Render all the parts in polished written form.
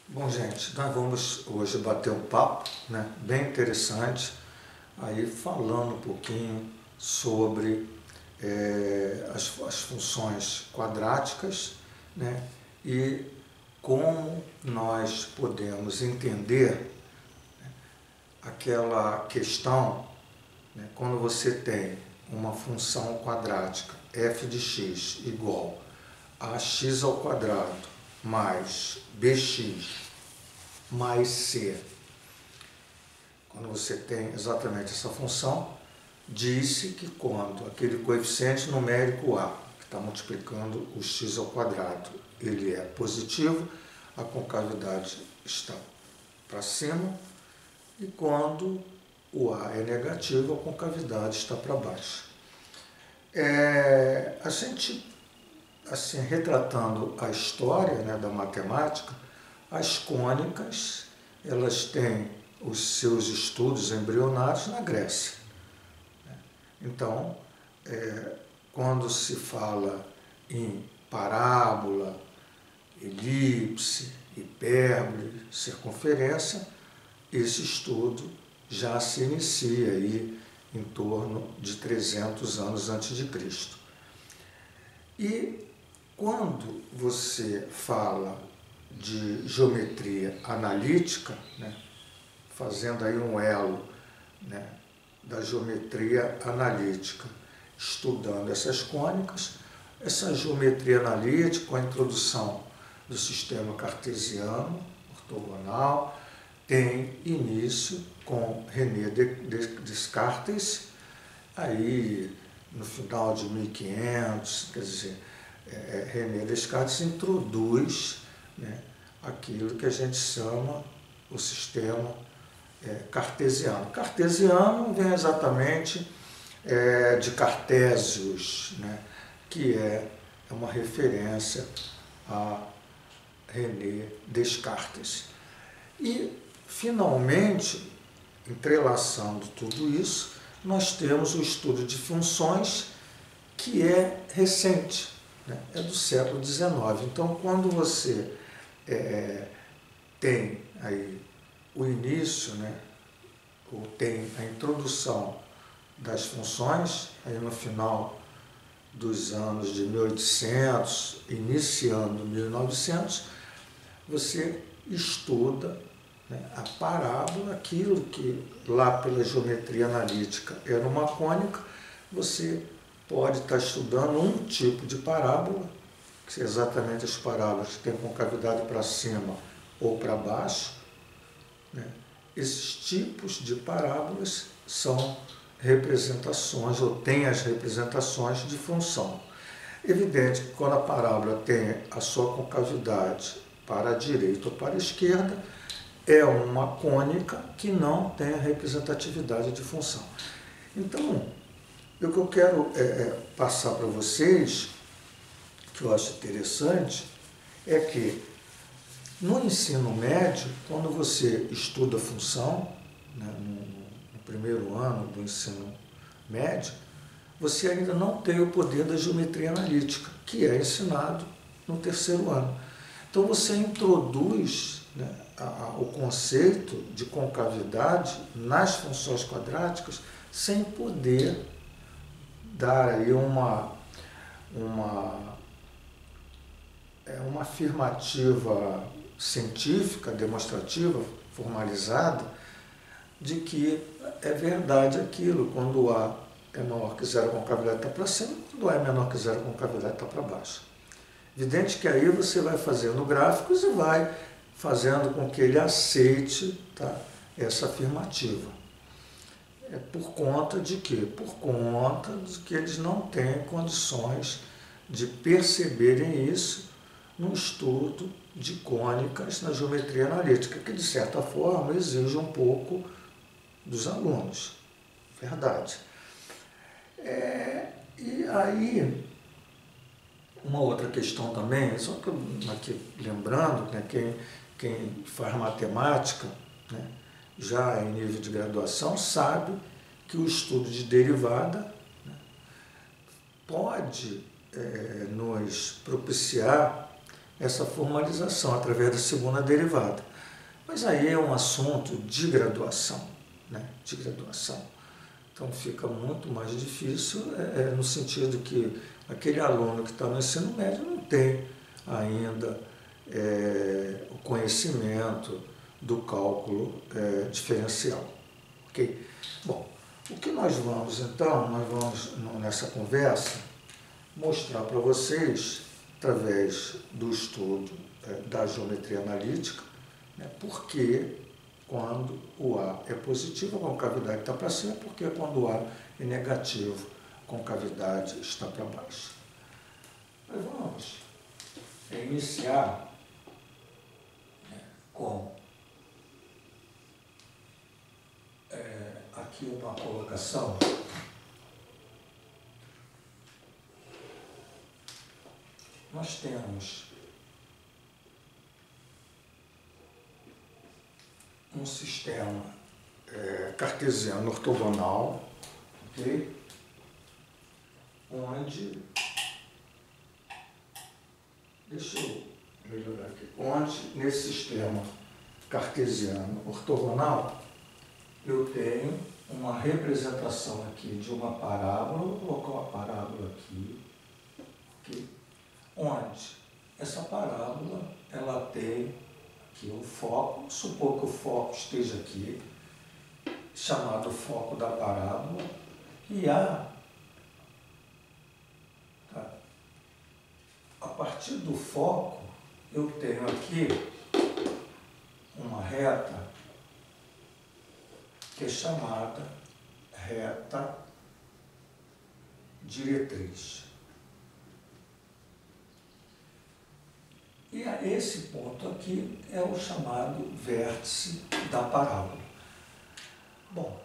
Bom, gente, nós vamos hoje bater um papo, né, bem interessante, aí falando um pouquinho sobre as funções quadráticas, né, e como nós podemos entender aquela questão, né, quando você tem uma função quadrática f de x igual a x ao quadrado mais bx mais c. Quando você tem exatamente essa função, disse que quando aquele coeficiente numérico a, que está multiplicando o x ao quadrado, ele é positivo, a concavidade está para cima, e quando o a é negativo, a concavidade está para baixo. A gente, assim, retratando a história, né, da matemática, as cônicas, elas têm os seus estudos embrionários na Grécia. Então, quando se fala em parábola, elipse, hipérbole, circunferência, esse estudo já se inicia aí em torno de 300 anos antes de Cristo. E quando você fala de geometria analítica, né, fazendo aí um elo, né, da geometria analítica, estudando essas cônicas, essa geometria analítica, com a introdução do sistema cartesiano, ortogonal, tem início com René Descartes, aí no final de 1500, quer dizer, René Descartes introduz, né, aquilo que a gente chama o sistema cartesiano. Cartesiano vem exatamente de Cartésios, né, que é uma referência a René Descartes. E, finalmente, entrelaçando tudo isso, nós temos o estudo de funções, que é recente, né? É do século XIX. Então, quando você tem aí o início, né, ou tem a introdução das funções, aí no final dos anos de 1800, iniciando 1900, você estuda, né, a parábola, aquilo que lá pela geometria analítica era uma cônica, você pode estar estudando um tipo de parábola, que são exatamente as parábolas que têm concavidade para cima ou para baixo, né? Esses tipos de parábolas são representações, ou têm as representações de função. Evidente que quando a parábola tem a sua concavidade para a direita ou para a esquerda, é uma cônica que não tem a representatividade de função. Então, o que eu quero passar para vocês, que eu acho interessante, é que no ensino médio, quando você estuda função, né, no primeiro ano do ensino médio, você ainda não tem o poder da geometria analítica, que é ensinado no terceiro ano. Então você introduz, né, o conceito de concavidade nas funções quadráticas sem poder dar aí uma afirmativa científica, demonstrativa, formalizada, de que é verdade aquilo, quando o A é maior que zero, a concavidade está para cima, quando o A é menor que zero, a concavidade está para baixo. Evidente que aí você vai fazendo gráficos e vai fazendo com que ele aceite, tá, essa afirmativa. É por conta de quê? Por conta de que eles não têm condições de perceberem isso no estudo de cônicas na geometria analítica, que de certa forma exige um pouco dos alunos. Verdade. E aí, uma outra questão também, só que aqui lembrando, né, quem faz matemática, né, já em nível de graduação, sabe que o estudo de derivada, né, pode nos propiciar essa formalização através da segunda derivada. Mas aí é um assunto de graduação, né? De graduação. Então fica muito mais difícil no sentido que aquele aluno que está no ensino médio não tem ainda o conhecimento do cálculo diferencial. Ok? Bom, o que nós vamos então, nós vamos nessa conversa mostrar para vocês, através do estudo da geometria analítica, né, por que quando o A é positivo, a concavidade está para cima, porque quando o A é negativo, a concavidade está para baixo. Nós vamos iniciar com aqui uma colocação. Nós temos um sistema cartesiano ortogonal, ok? Onde, deixa eu melhorar aqui, onde nesse sistema cartesiano ortogonal eu tenho uma representação aqui de uma parábola, vou colocar uma parábola aqui, ok? Onde essa parábola ela tem aqui o foco, supor que o foco esteja aqui, chamado foco da parábola, e a partir do foco eu tenho aqui uma reta que é chamada reta diretriz. E esse ponto aqui é o chamado vértice da parábola. Bom,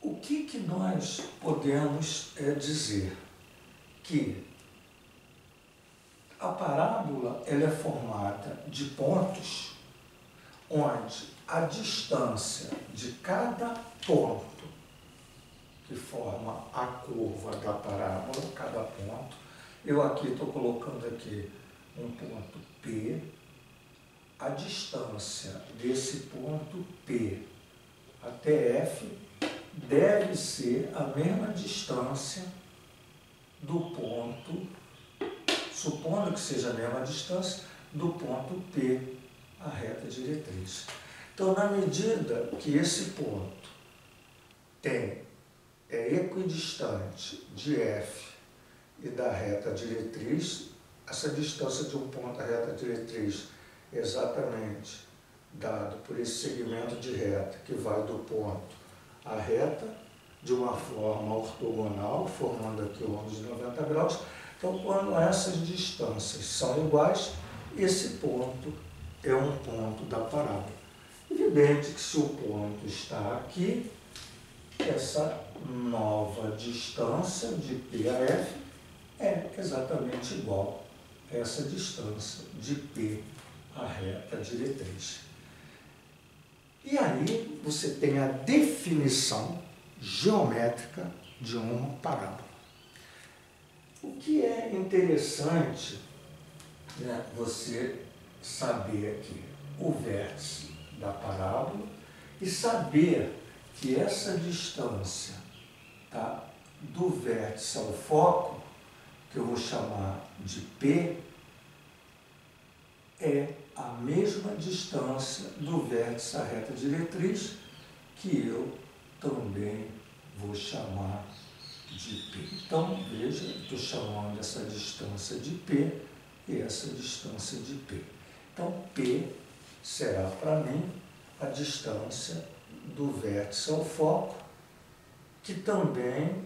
o que nós podemos dizer? Que a parábola ela é formada de pontos onde a distância de cada ponto que forma a curva da parábola, cada ponto, eu aqui estou colocando aqui um ponto P, a distância desse ponto P até F deve ser a mesma distância do ponto, supondo que seja a mesma distância, do ponto P, a reta diretriz. Então, na medida que esse ponto é equidistante de F e da reta diretriz, essa distância de um ponto à reta diretriz é exatamente dado por esse segmento de reta que vai do ponto à reta de uma forma ortogonal, formando aqui o ângulo de 90 graus. Então, quando essas distâncias são iguais, esse ponto é um ponto da parábola. Evidente que se o ponto está aqui, essa nova distância de P a F é exatamente igual a essa distância de P a reta diretriz. E aí você tem a definição geométrica de uma parábola. O que é interessante, né, você saber aqui o vértice da parábola e saber que essa distância do vértice ao foco, que eu vou chamar de P, é a mesma distância do vértice à reta diretriz, que eu também vou chamar de P. Então, veja, estou chamando essa distância de P e essa distância de P. Então, P será para mim a distância do vértice ao foco, que também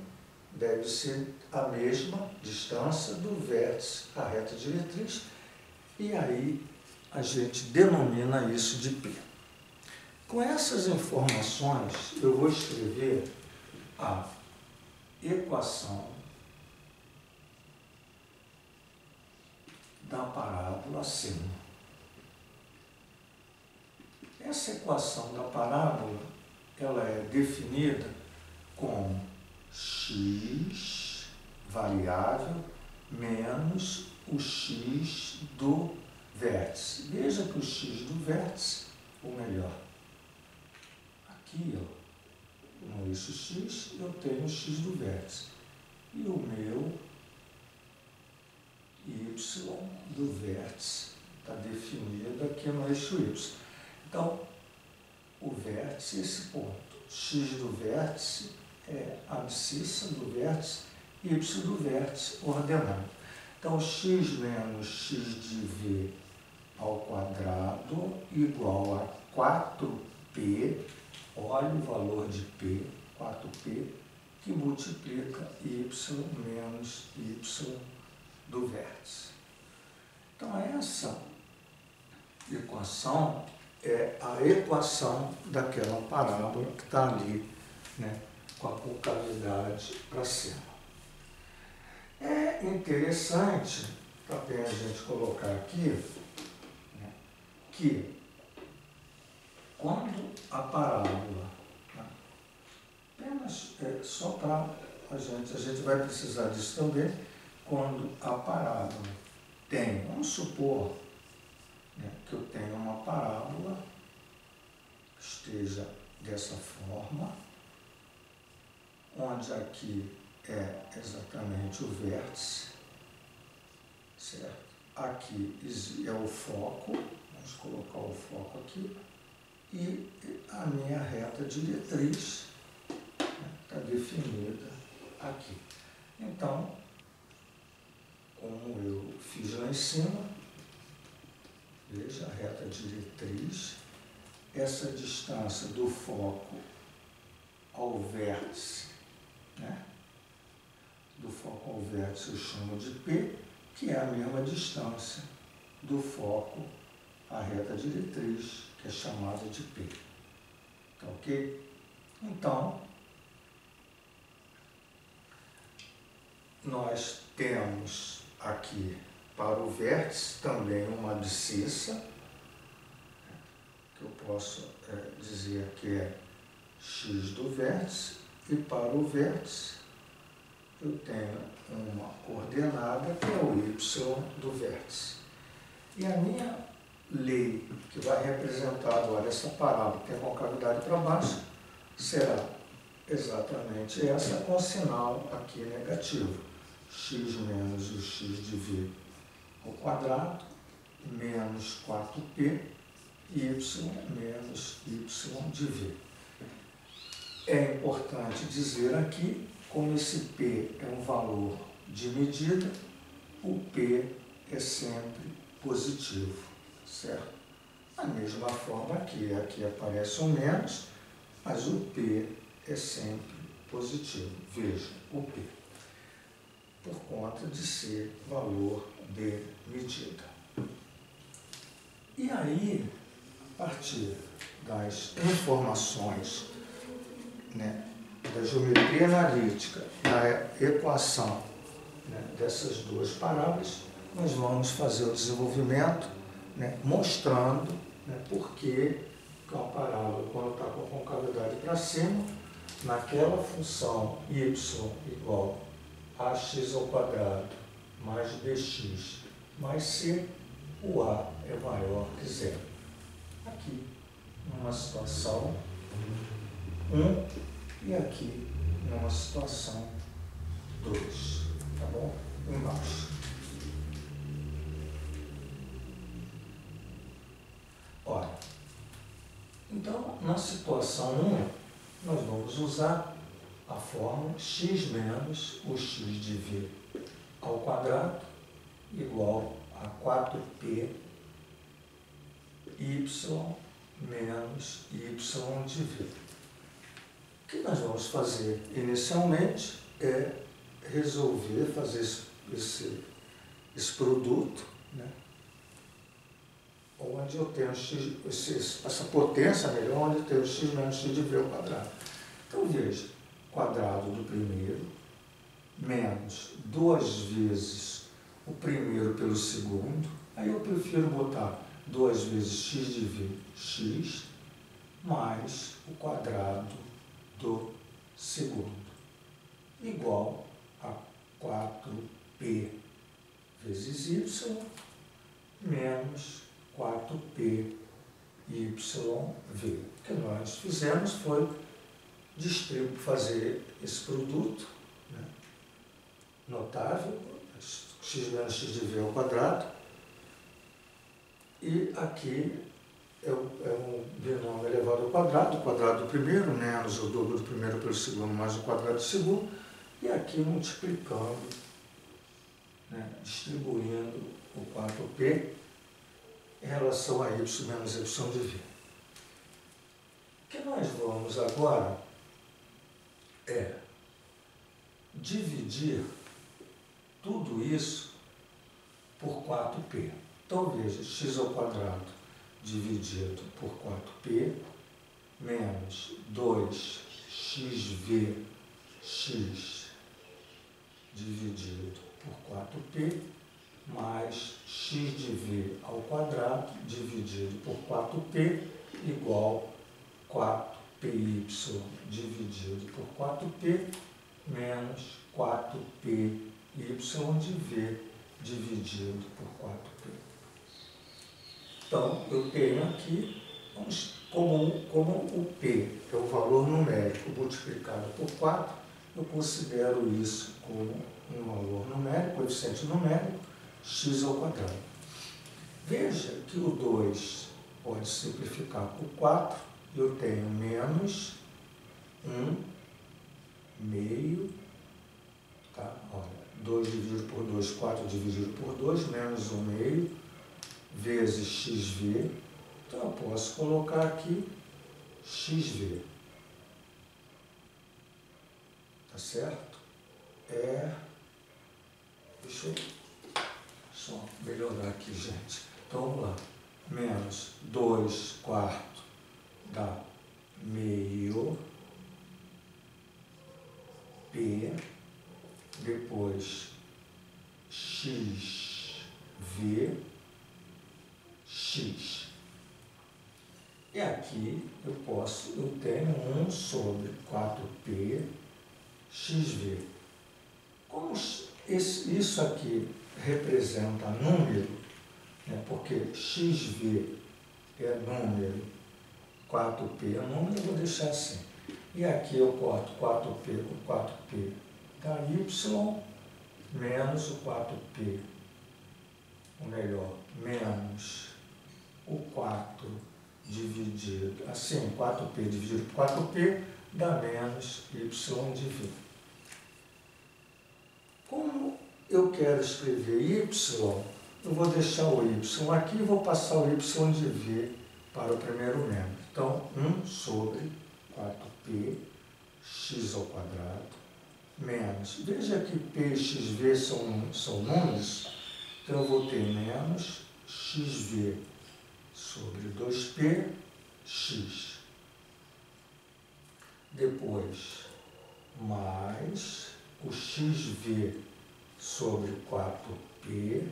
deve ser a mesma distância do vértice à reta diretriz, e aí a gente denomina isso de P. Com essas informações, eu vou escrever a equação da parábola acima. Essa equação da parábola, ela é definida como x variável menos o x do vértice. Veja que o x do vértice, ou melhor, aqui, ó, no eixo x, eu tenho o x do vértice. E o meu y do vértice está definido aqui no eixo y. Então, o vértice, esse ponto, x do vértice é a abscissa do vértice, y do vértice ordenado. Então, x menos x de v ao quadrado igual a 4p, olha o valor de p, 4p, que multiplica y menos y do vértice. Então, essa equação é a equação daquela parábola que está ali, né, com a concavidade para cima. É interessante também a gente colocar aqui, né, que quando a parábola, né, apenas só para a gente vai precisar disso também, quando a parábola tem, vamos supor, né, que eu tenho uma parábola que esteja dessa forma, onde aqui é exatamente o vértice, certo? Aqui é o foco, vamos colocar o foco aqui, e a minha reta diretriz está definida aqui. Então, como eu fiz lá em cima, veja a reta diretriz, essa distância do foco ao vértice, né? Do foco ao vértice eu chamo de P, que é a mesma distância do foco à reta diretriz, que é chamada de P. Tá ok? Então, nós temos aqui para o vértice também uma abscissa, que eu posso dizer que é x do vértice, e para o vértice eu tenho uma coordenada que é o y do vértice. E a minha lei, que vai representar agora essa parábola que tem a concavidade para baixo, será exatamente essa com sinal aqui negativo. X menos o x de v ao quadrado, menos 4p, y menos y de v. É importante dizer aqui, como esse p é um valor de medida, o p é sempre positivo, certo? Da mesma forma aqui aparece um menos, mas o p é sempre positivo. Veja, o p, por conta de ser valor de medida. E aí, a partir das informações, né, da geometria analítica, da equação, né, dessas duas parábolas, nós vamos fazer o desenvolvimento, né, mostrando, né, por que uma parábola, quando está com a concavidade para cima, naquela função y igual a ax ao quadrado mais bx mais c, o a é maior que zero. Aqui, numa situação 1, e aqui, numa situação 2, tá bom? Embaixo. Olha, então, na situação 1, nós vamos usar a fórmula x menos o x de v ao quadrado igual a 4p y menos y de v. O que nós vamos fazer inicialmente é resolver fazer esse produto, né, onde eu tenho essa potência melhor, onde eu tenho x menos x de v ao quadrado. Então, veja, quadrado do primeiro, menos 2 vezes o primeiro pelo segundo, aí eu prefiro botar 2 vezes x de v, x, mais o quadrado do segundo, igual a 4p vezes y menos 4p YV. O que nós fizemos foi fazer esse produto, né, notável, x menos x de v ao quadrado, e aqui é um binômio elevado ao quadrado, o quadrado do primeiro menos o dobro do primeiro pelo segundo mais o quadrado do segundo, e aqui multiplicando, né, distribuindo o 4p em relação a y menos y de v. O que nós vamos agora é dividir tudo isso por 4p. Então veja, x ao quadrado dividido por 4p menos 2xvx dividido por 4p mais x de v ao quadrado dividido por 4p igual 4py dividido por 4p menos 4py de v dividido por 4p. Então, eu tenho aqui, como o p é o valor numérico multiplicado por 4, eu considero isso como um valor numérico, coeficiente numérico, x ao quadrado. Veja que o 2 pode simplificar por 4, eu tenho menos 1 meio, tá? Olha, 2 dividido por 2, 4 dividido por 2, menos 1 meio, vezes xv. Então eu posso colocar aqui xv. Tá certo? Deixa eu só melhorar aqui, gente. Então vamos lá. Menos 2 quartos dá meio p, depois xv x. E aqui eu tenho 1 sobre 4p xv. Como isso aqui representa número, né, porque xv é número, 4p é número, eu vou deixar assim. E aqui eu corto 4p com 4p dá y menos o 4p, ou melhor, menos o 4 dividido, assim, 4p dividido por 4p dá menos y de v. Como eu quero escrever y, eu vou deixar o y aqui e vou passar o y de v para o primeiro membro. Então, 1 sobre 4p x ao quadrado menos, veja que p e xv são números, então eu vou ter menos xv sobre 2p x. Depois, mais o xv sobre 4p,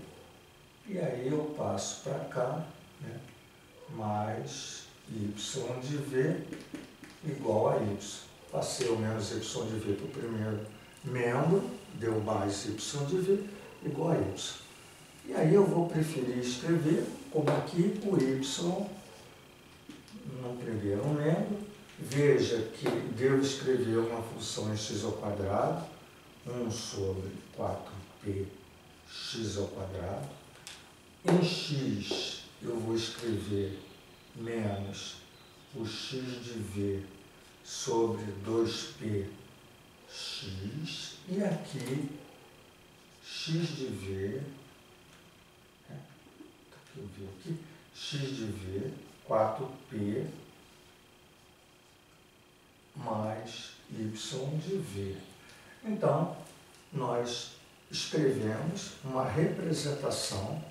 e aí eu passo para cá, né, mais y de v igual a y. Passei o menos y de v para o primeiro membro, deu mais y de v igual a y. E aí eu vou preferir escrever como aqui o y no primeiro membro. Veja que devo escrever uma função em x ao quadrado, 1 sobre 4p x ao quadrado. Em x eu vou escrever menos o x de v sobre 2p x, e aqui x de v, x de v, 4p mais y de v. Então, nós escrevemos uma representação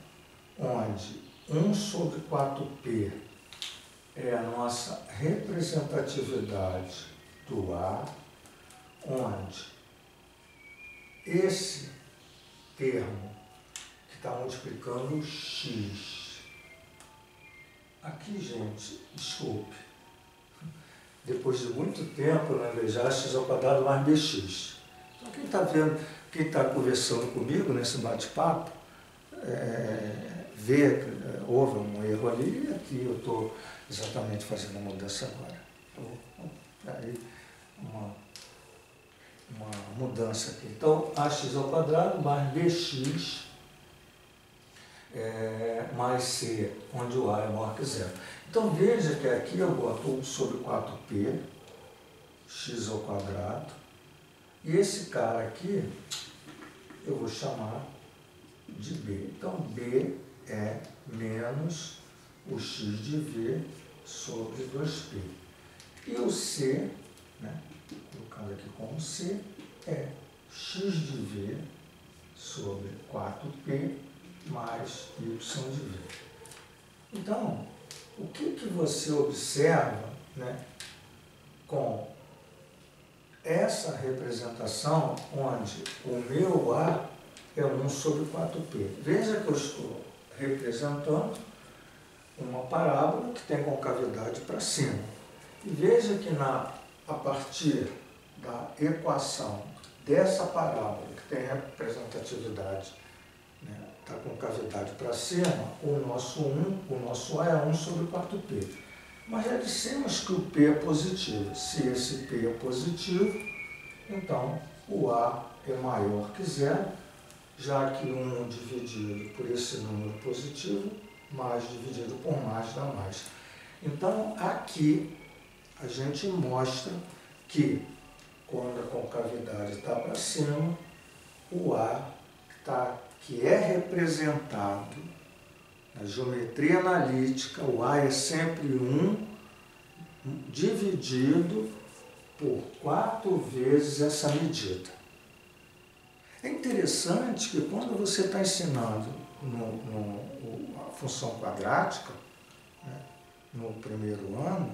onde 1 sobre 4p é a nossa representatividade do A, onde esse termo que está multiplicando o x. Aqui, gente, desculpe, depois de muito tempo, já x ao quadrado mais bx. Então, quem está vendo, quem está conversando comigo nesse bate-papo, ver que houve um erro ali e aqui eu estou exatamente fazendo a mudança agora. Aí uma mudança aqui. Então, ax ao quadrado mais bx mais c, onde o a é maior que zero. Então, veja que aqui eu boto 1 sobre 4p, x ao quadrado, e esse cara aqui eu vou chamar de b. Então, b é menos o x de v sobre 2p. E o c, né, colocando aqui como c, é x de v sobre 4p mais y de v. Então, o que você observa, né, com essa representação onde o meu a é 1 sobre 4p? Veja que eu estou representando uma parábola que tem concavidade para cima. E veja que a partir da equação dessa parábola, que tem representatividade, né, da concavidade para cima, o nosso a é 1 sobre 4p. Mas já dissemos que o p é positivo. Se esse p é positivo, então o a é maior que zero, já que 1 dividido por esse número positivo, mais dividido por mais dá mais. Então, aqui a gente mostra que quando a concavidade está para cima, o a que é representado na geometria analítica, o a é sempre 1 dividido por 4 vezes essa medida. É interessante que quando você está ensinando a função quadrática, né, no primeiro ano,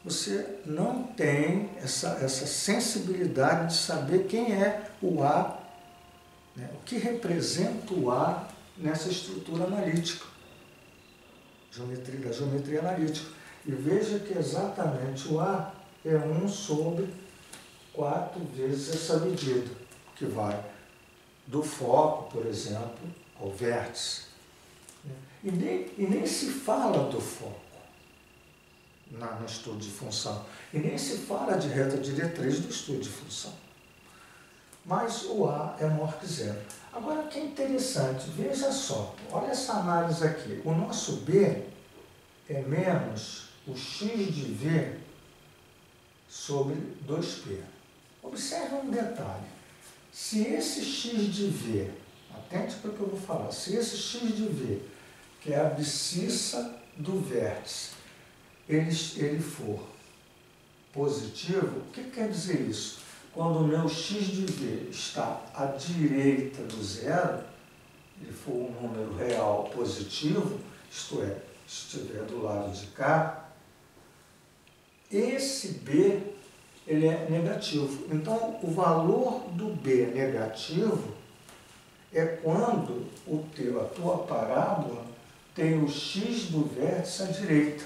você não tem essa sensibilidade de saber quem é o a, né, o que representa o a nessa estrutura analítica, da geometria analítica. E veja que exatamente o a é 1 sobre 4 vezes essa medida, que vai do foco, por exemplo, ao vértice. E nem se fala do foco no estudo de função. E nem se fala de reta diretriz do estudo de função. Mas o a é maior que zero. Agora, o que é interessante, veja só, olha essa análise aqui. O nosso b é menos o x de v sobre 2p. Observe um detalhe. Se esse x de v, atente para o que eu vou falar, se esse x de v, que é a abscissa do vértice, ele for positivo, o que quer dizer isso? Quando o meu x de v está à direita do zero, ele for um número real positivo, isto é, estiver do lado de cá, esse b ele é negativo. Então, o valor do b negativo é quando a tua parábola tem o x do vértice à direita.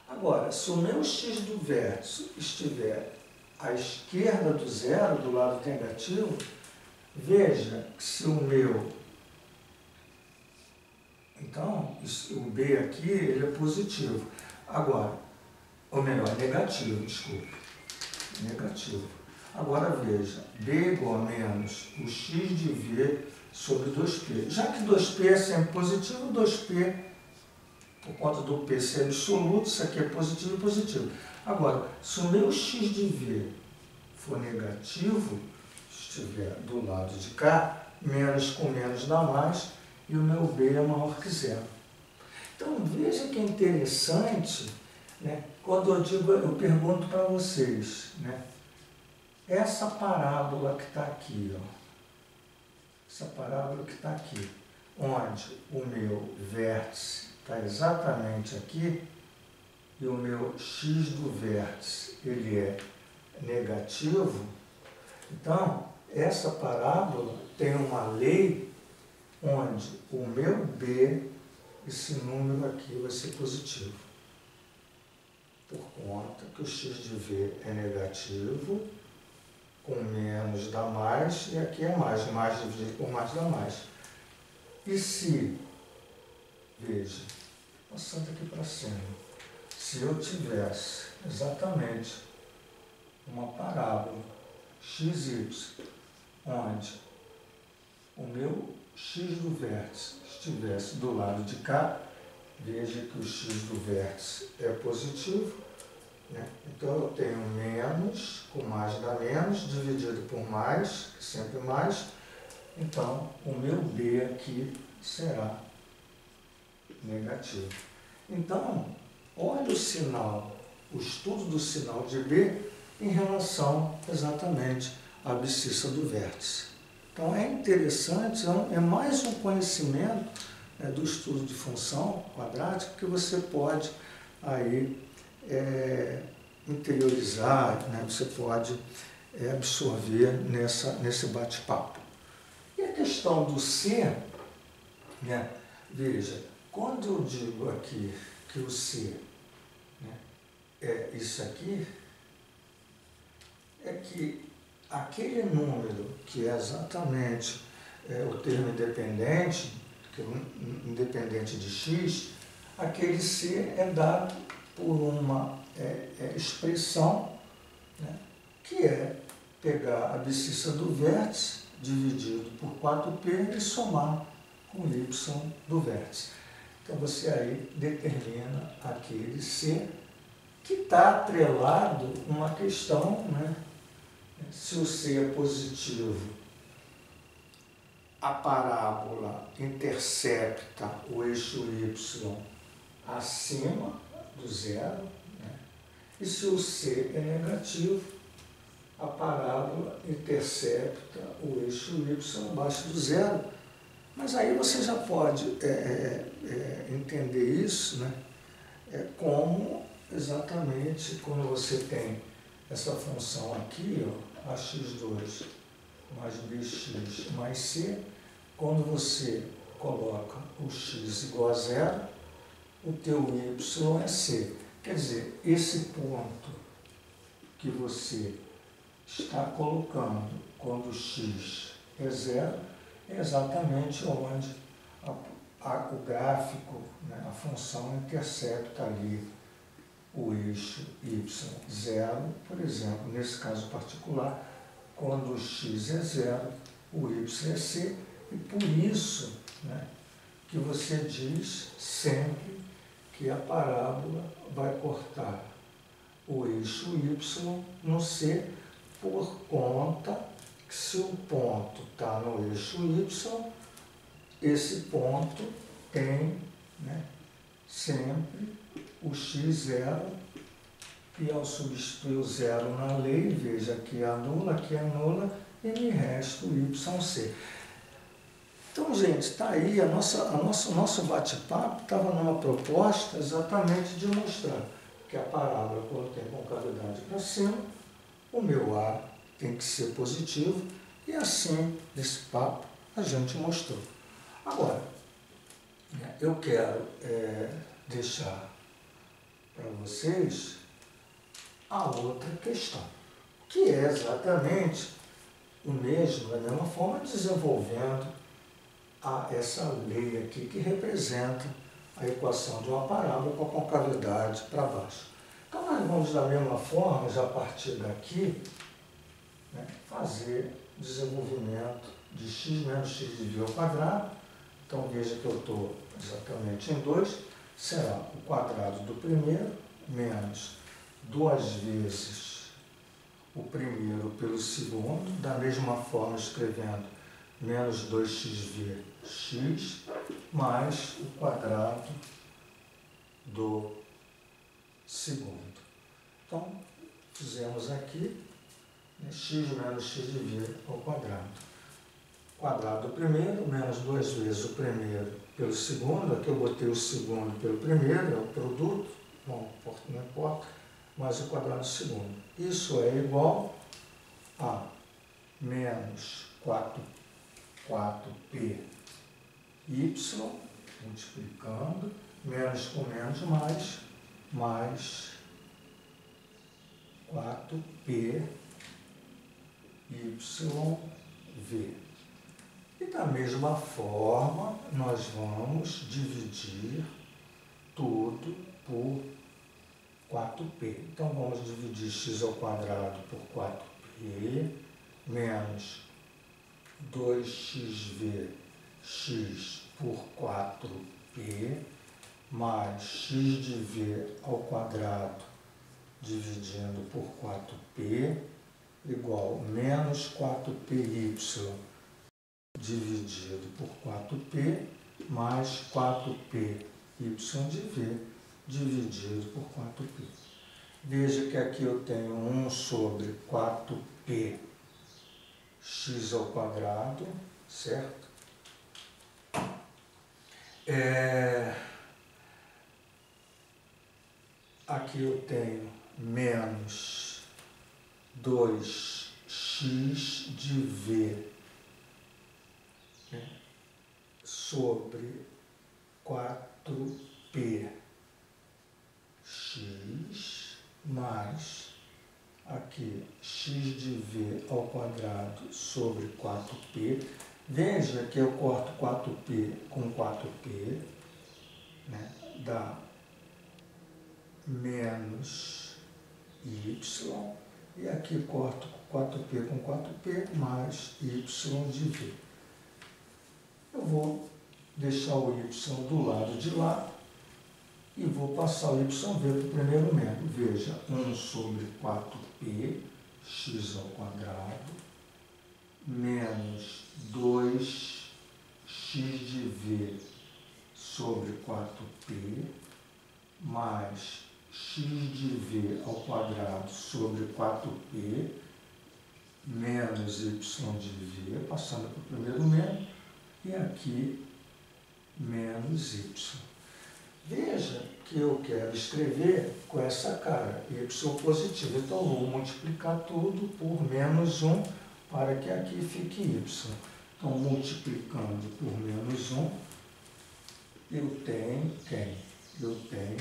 Agora, se o meu x do vértice estiver à esquerda do zero, do lado negativo, veja que se o meu... Então, o b aqui ele é positivo. Agora, ou melhor, negativo, desculpe. Negativo. Agora veja, b igual a menos o x de v sobre 2p. Já que 2p é sempre positivo, 2p, por conta do p ser absoluto, isso aqui é positivo e positivo. Agora, se o meu x de v for negativo, estiver do lado de cá, menos com menos dá mais, e o meu b é maior que zero. Então, veja que é interessante, né, quando eu pergunto para vocês, né, essa parábola que está aqui, ó, essa parábola que está aqui, onde o meu vértice está exatamente aqui, e o meu x do vértice ele é negativo, então, essa parábola tem uma lei onde o meu b, esse número aqui vai ser positivo, por conta que o x de v é negativo, com menos dá mais, e aqui é mais dividido por mais dá mais. E se, veja, passando aqui para cima, se eu tivesse exatamente uma parábola XY, onde o meu x do vértice estivesse do lado de cá, veja que o x do vértice é positivo, né? Então eu tenho menos, com mais dá menos, dividido por mais, sempre mais, então o meu b aqui será negativo. Então, olha o sinal, o estudo do sinal de B em relação exatamente à abscissa do vértice. Então é interessante, é mais um conhecimento, né, do estudo de função quadrática que você pode aí interiorizar, né, você pode absorver nesse bate-papo. E a questão do C, né, veja, quando eu digo aqui que o C, né, é isso aqui, é que aquele número que é exatamente o termo independente, que é independente de x, aquele C é dado por uma expressão, né, que é pegar a abscissa do vértice dividido por 4π e somar com y do vértice. Então você aí determina aquele C que está atrelado uma questão, né? Se o C é positivo, a parábola intercepta o eixo y acima do zero, né? E se o C é negativo, a parábola intercepta o eixo y abaixo do zero. Mas aí você já pode entender isso, né? Como exatamente quando você tem essa função aqui, ó, ax2 mais bx mais c, quando você coloca o x igual a zero, o teu y é c. Quer dizer, esse ponto que você está colocando quando o x é zero, é exatamente onde o gráfico, né, a função intercepta ali o eixo y0, por exemplo, nesse caso particular, quando o x é zero, o y é c, e por isso, né, que você diz sempre que a parábola vai cortar o eixo y no c, por conta que se o ponto está no eixo y, esse ponto tem, né, sempre o x0, e ao substituir o zero na lei, veja, aqui anula, e me resta o yc. Então, gente, está aí, o nosso bate-papo estava numa proposta exatamente de mostrar que a parábola, quando tem concavidade para cima, o meu A tem que ser positivo, e assim, nesse papo, a gente mostrou. Agora, eu quero deixar para vocês a outra questão, que é exatamente o mesmo, da mesma forma, desenvolvendo essa lei aqui que representa a equação de uma parábola com a concavidade para baixo. Então, nós vamos, da mesma forma, já a partir daqui, né, fazer desenvolvimento de x menos x de v ao quadrado. Então, veja que eu estou exatamente em 2, será o quadrado do primeiro menos 2 vezes o primeiro pelo segundo, da mesma forma escrevendo menos 2xv x mais o quadrado do segundo. Então, fizemos aqui, né, x menos x de v ao quadrado. Quadrado do primeiro, menos 2 vezes o primeiro pelo segundo, aqui eu botei o segundo pelo primeiro, é o produto, não importa, mais o quadrado do segundo. Isso é igual a menos 4πy, multiplicando, menos com menos, mais 4π yv. E da mesma forma, nós vamos dividir tudo por 4p. Então, vamos dividir x² por 4p, menos 2xv x por 4p, mais x de v ao quadrado dividindo por 4p, igual menos 4py dividido por 4p, mais 4py de v dividido por 4p. Veja que aqui eu tenho 1 sobre 4p x², certo? Aqui eu tenho menos 2x de v sobre 4p x mais aqui x de v ao quadrado sobre 4p. Veja que eu corto 4p com 4p, né? Dá menos y, e aqui corto 4p com 4p mais y de v. Eu vou deixar o y do lado de lá e vou passar o yv para o primeiro membro. Veja, 1 sobre 4p x² menos 2x de v sobre 4p mais x de v ao quadrado sobre 4p menos y de v, passando para o primeiro membro, e aqui menos y. Veja que eu quero escrever com essa cara, y positivo. Então, eu vou multiplicar tudo por menos 1 para que aqui fique y. Então, multiplicando por menos 1, eu tenho quem? Eu tenho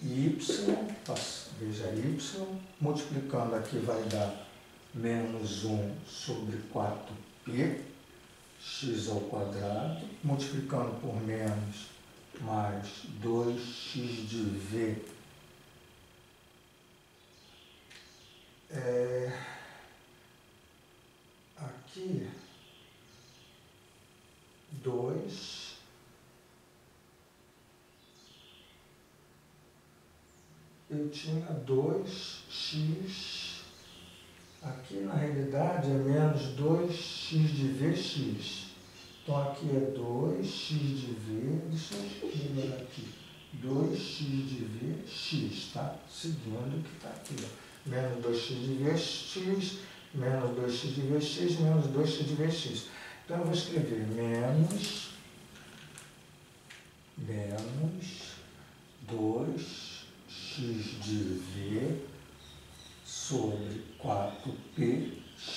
y, veja y, multiplicando aqui vai dar menos 1 sobre 4p x², multiplicando por menos mais 2x de v aqui 2 eu tinha 2x, aqui na realidade é menos 2x de vx. Então aqui é 2x de v, deixa eu escrever aqui, 2x de vx, tá? Seguindo o que está aqui, ó. Menos 2x de vx, menos 2x de vx, menos 2x de vx. Então eu vou escrever menos 2x de v sobre 4px,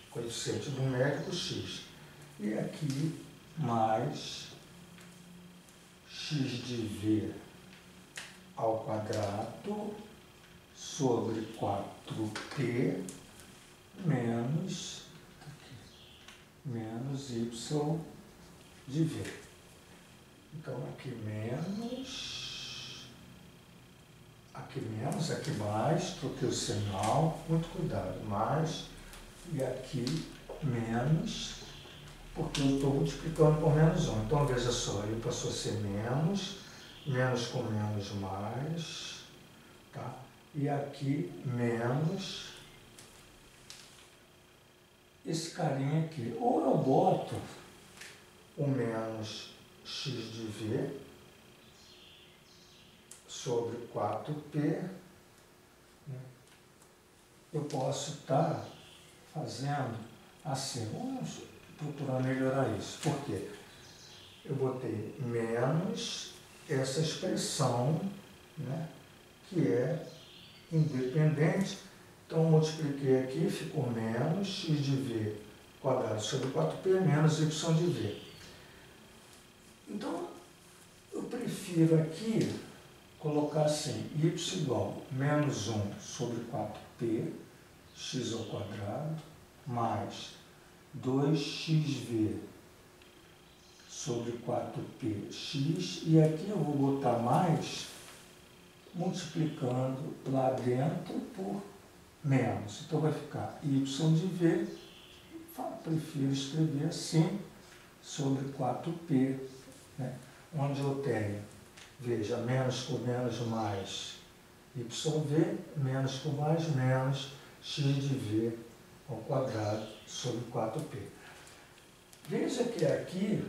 coeficiente numérico x. E aqui mais x de v ao quadrado sobre 4p menos y de v. Então, aqui menos, aqui mais, troquei o sinal, muito cuidado, mais, e aqui menos, porque eu estou multiplicando por menos 1. Então, veja só, ele passou a ser menos, menos com menos mais, tá? E aqui menos esse carinha aqui. Ou eu boto o menos x de v sobre 4p, né? Eu posso estar fazendo assim, vamos procurar melhorar isso. Por quê? Eu botei menos essa expressão, né, que é independente. Então, multipliquei aqui, ficou menos x de v quadrado sobre 4p menos y de v. Então, eu prefiro aqui colocar assim, y igual menos 1 sobre 4p x ao quadrado mais 2xv sobre 4px, e aqui eu vou botar mais multiplicando lá dentro por menos. Então vai ficar y de v, prefiro escrever assim, sobre 4p, né? Onde eu tenho, veja, menos com menos mais yv, menos com mais menos x de v ao quadrado sobre 4p. Veja que aqui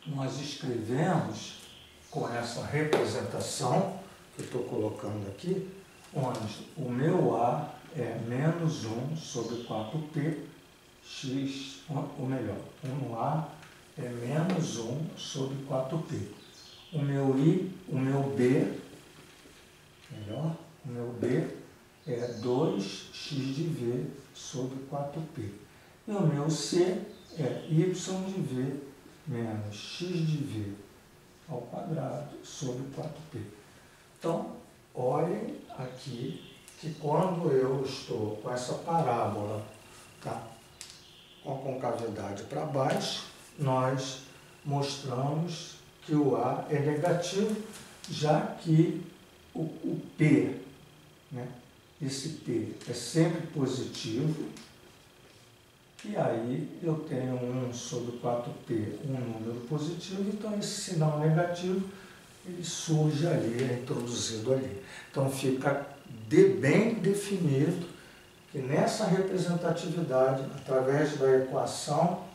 nós escrevemos com essa representação que eu estou colocando aqui, onde o meu A é menos 1 sobre 4p, x, ou melhor, o meu A é menos 1 sobre 4p. O meu I, o meu B, melhor, o meu B é 2x de v sobre 4p. E o meu C é y de v menos x de v ao quadrado sobre 4p. Então, olhem aqui que quando eu estou com essa parábola, tá, com a concavidade para baixo, nós mostramos que o A é negativo, já que o P, né, esse P é sempre positivo, e aí eu tenho 1 sobre 4p, um número positivo, então esse sinal negativo ele surge ali, é introduzido ali. Então fica bem definido que nessa representatividade, através da equação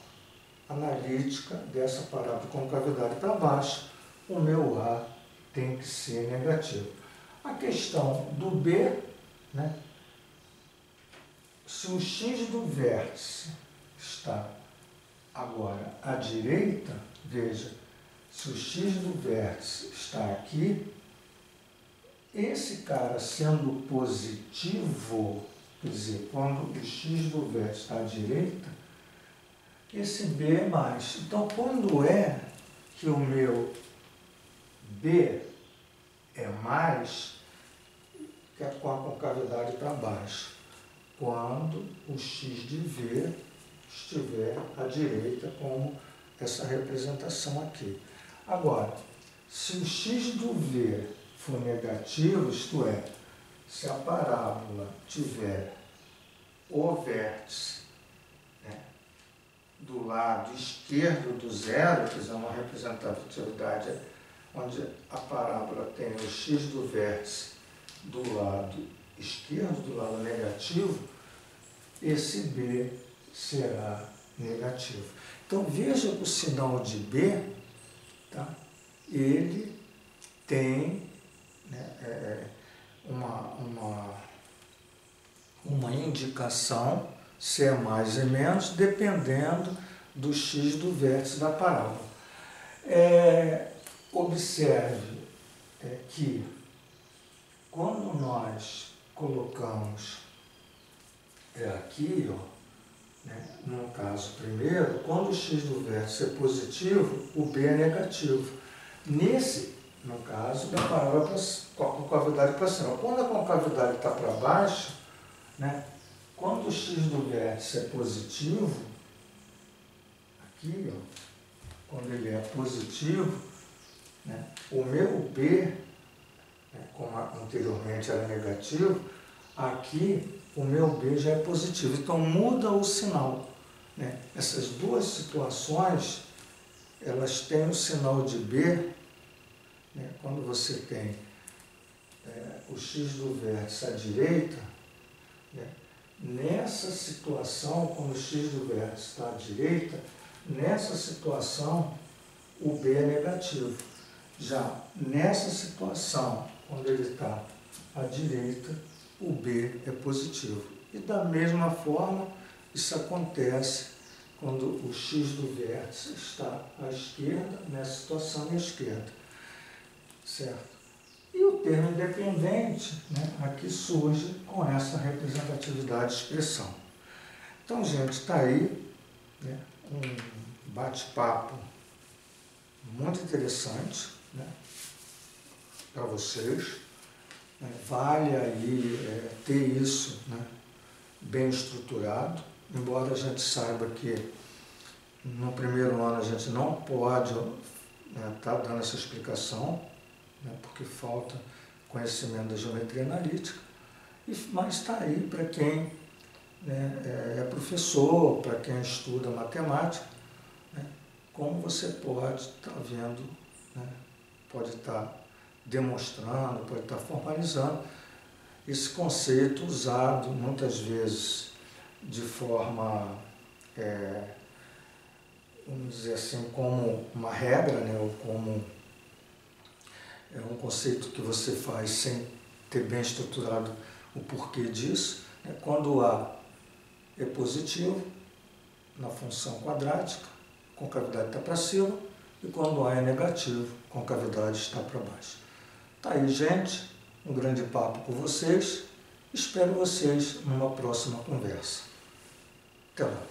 analítica dessa parábola de concavidade para baixo, o meu A tem que ser negativo. A questão do B, né? Se o x do vértice está agora à direita, veja, se o x do vértice está aqui, esse cara sendo positivo, quer dizer, quando o x do vértice está à direita, esse B é mais. Então, quando é que o meu B é mais, que é com a concavidade para baixo? Quando o x de v estiver à direita, como essa representação aqui. Agora, se o x do v for negativo, isto é, se a parábola tiver o vértice, né, do lado esquerdo do zero, quer dizer, uma representatividade onde a parábola tem o x do vértice do lado esquerdo, do lado negativo, esse B será negativo. Então veja que o sinal de B, tá, ele tem, né, uma indicação, se é mais e menos, dependendo do x do vértice da parábola. Observe que quando nós colocamos aqui, ó, né, no caso primeiro, quando o x do vértice é positivo, o B é negativo. Nesse, no caso, da parábola com a concavidade para cima. Quando a concavidade está para baixo, né, quando o x do vértice é positivo, aqui, ó, quando ele é positivo, né, o meu B, como anteriormente era negativo, aqui o meu B já é positivo. Então muda o sinal, né? Essas duas situações, elas têm o sinal de B, né? Quando você tem o x do vértice à direita, né? Nessa situação, quando o x do vértice está à direita, nessa situação o B é negativo. Já nessa situação, quando ele está à direita, o B é positivo. E da mesma forma, isso acontece quando o x do vértice está à esquerda, nessa situação à esquerda. Certo? E o termo independente, né, aqui surge com essa representatividade de expressão. Então, gente, está aí, né, um bate-papo muito interessante, né, para vocês. Vale aí ter isso, né, bem estruturado, embora a gente saiba que no primeiro ano a gente não pode estar dando essa explicação, né, porque falta conhecimento da geometria analítica, mas está aí para quem, né, é professor, para quem estuda matemática, né, como você pode estar vendo, né, pode estar demonstrando, pode estar formalizando esse conceito usado muitas vezes de forma, vamos dizer assim, como uma regra, né, ou como um conceito que você faz sem ter bem estruturado o porquê disso, né, quando o A é positivo na função quadrática, a concavidade está para cima, e quando o A é negativo, a concavidade está para baixo. Tá aí, gente, um grande papo com vocês. Espero vocês numa próxima conversa. Até lá.